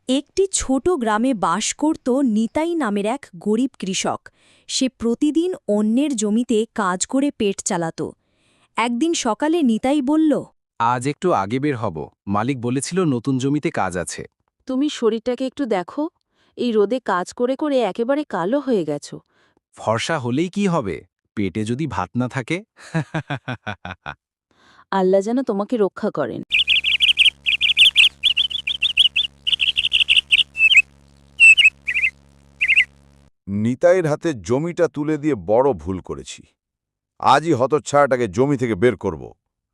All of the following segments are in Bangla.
একটি ছোট গ্রামে বাস করত নিতাই নামের এক গরিব কৃষক। সে প্রতিদিন অন্যের জমিতে কাজ করে পেট চালাত। একদিন সকালে নিতাই বলল, আজ একটু আগে বের হব, মালিক বলেছিল নতুন জমিতে কাজ আছে। তুমি শরীরটাকে একটু দেখো, এই রোদে কাজ করে করে একেবারে কালো হয়ে গেছো। ফর্সা হলেই কি হবে, পেটে যদি ভাত না থাকে? আল্লাহ যেন তোমাকে রক্ষা করেন। নিতাইয়ের হাতে জমিটা তুলে দিয়ে বড় ভুল করেছি। আজই হতচ্ছাড়াটাকে জমি থেকে বের করব।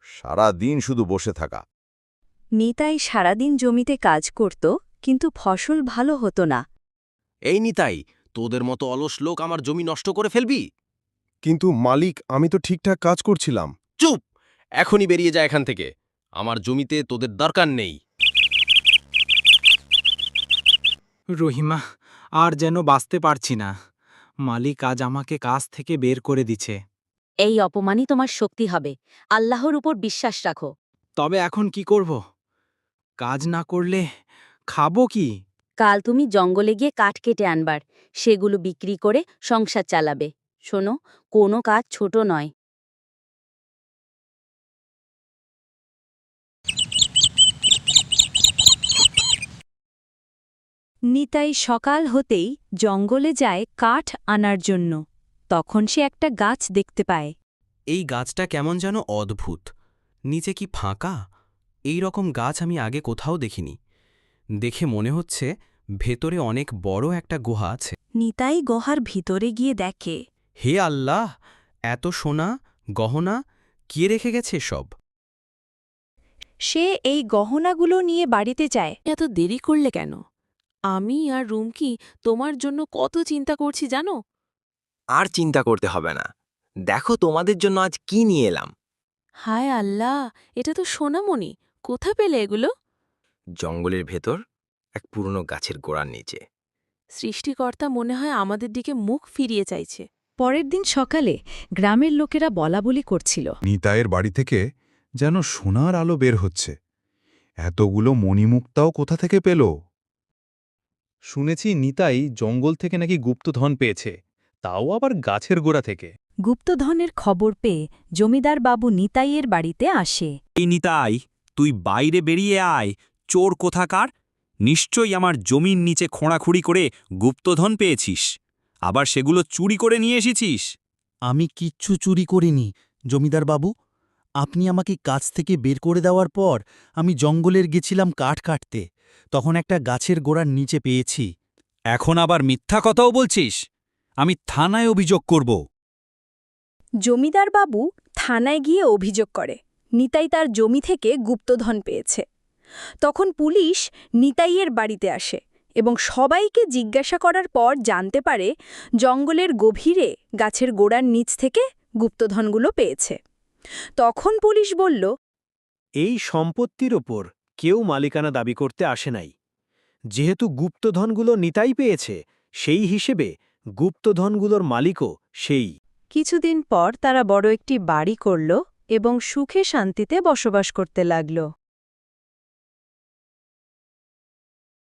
সারা দিন শুধু বসে থাকা। নিতাই সারাদিন জমিতে কাজ করত, কিন্তু ফসল ভালো হতো না। এই নিতাই, তোদের মতো অলস লোক আমার জমি নষ্ট করে ফেলবি? কিন্তু মালিক, আমি তো ঠিকঠাক কাজ করছিলাম। চুপ! এখনই বেরিয়ে যা এখান থেকে। আমার জমিতে তোদের দরকার নেই। রহিমা, আর যেন বাঁচতে পারছি না। মালিক আজ আমাকে কাজ থেকে বের করে দিছে। এই অপমানই তোমার শক্তি হবে। আল্লাহর উপর বিশ্বাস রাখো। তবে এখন কি করব? কাজ না করলে খাবো কি? কাল তুমি জঙ্গলে গিয়ে কাঠ কেটে আনবার, সেগুলো বিক্রি করে সংসার চালাবে। শোনো, কোনো কাজ ছোট নয়। নিতাই সকাল হতেই জঙ্গলে যায় কাঠ আনার জন্য। তখন সে একটা গাছ দেখতে পায়। এই গাছটা কেমন যেন অদ্ভুত। নিচে কি ফাঁকা? এই রকম গাছ আমি আগে কোথাও দেখিনি। দেখে মনে হচ্ছে ভেতরে অনেক বড় একটা গুহা আছে। নিতাই গুহার ভিতরে গিয়ে দেখে হে আল্লাহ! এত সোনা, গহনা কে রেখে গেছে সব? সে এই গহনাগুলো নিয়ে বাড়িতে যায়। এত দেরি করলে কেন? আমি আর রুমকি তোমার জন্য কত চিন্তা করছি জানো? আর চিন্তা করতে হবে না। দেখো তোমাদের জন্য আজ কি নিয়ে এলাম। হায় আল্লাহ, এটা তো সোনামণি। কোথা পেলে এগুলো? জঙ্গলের ভেতর এক পুরনো গাছের গোড়ার নিচে। সৃষ্টিকর্তা মনে হয় আমাদের দিকে মুখ ফিরিয়ে চাইছে। পরের দিন সকালে গ্রামের লোকেরা বলাবলি করছিল, নিতাইয়ের বাড়ি থেকে যেন সোনার আলো বের হচ্ছে। এতগুলো মণিমুক্তাও কোথা থেকে পেল? শুনেছি নিতাই জঙ্গল থেকে নাকি গুপ্তধন পেয়েছে, তাও আবার গাছের গোড়া থেকে। গুপ্তধনের খবর পেয়ে জমিদার বাবু নিতাইয়ের বাড়িতে আসে। এই নিতাই, তুই বাইরে বেরিয়ে আয়। চোর কোথাকার! নিশ্চয়ই আমার জমির নিচে খোঁড়াখুড়ি করে গুপ্তধন পেয়েছিস, আবার সেগুলো চুরি করে নিয়ে এসেছিস। আমি কিচ্ছু চুরি করিনি জমিদার বাবু। আপনি আমাকে কাজ থেকে বের করে দেওয়ার পর আমি জঙ্গলের গেছিলাম কাঠ কাটতে, তখন একটা গাছের গোড়ার নিচে পেয়েছি। এখন আবার মিথ্যা কথাও বলছিস? আমি থানায় অভিযোগ করব। জমিদার বাবু থানায় গিয়ে অভিযোগ করে নিতাই তার জমি থেকে গুপ্তধন পেয়েছে। তখন পুলিশ নিতাইয়ের বাড়িতে আসে এবং সবাইকে জিজ্ঞাসা করার পর জানতে পারে জঙ্গলের গভীরে গাছের গোড়ার নিচ থেকে গুপ্তধনগুলো পেয়েছে। তখন পুলিশ বলল, এই সম্পত্তির ওপর কেউ মালিকানা দাবি করতে আসে নাই। যেহেতু গুপ্তধনগুলো নিতাই পেয়েছে, সেই হিসেবে গুপ্তধনগুলোর মালিকও সেই। কিছুদিন পর তারা বড় একটি বাড়ি করল এবং সুখে শান্তিতে বসবাস করতে লাগল।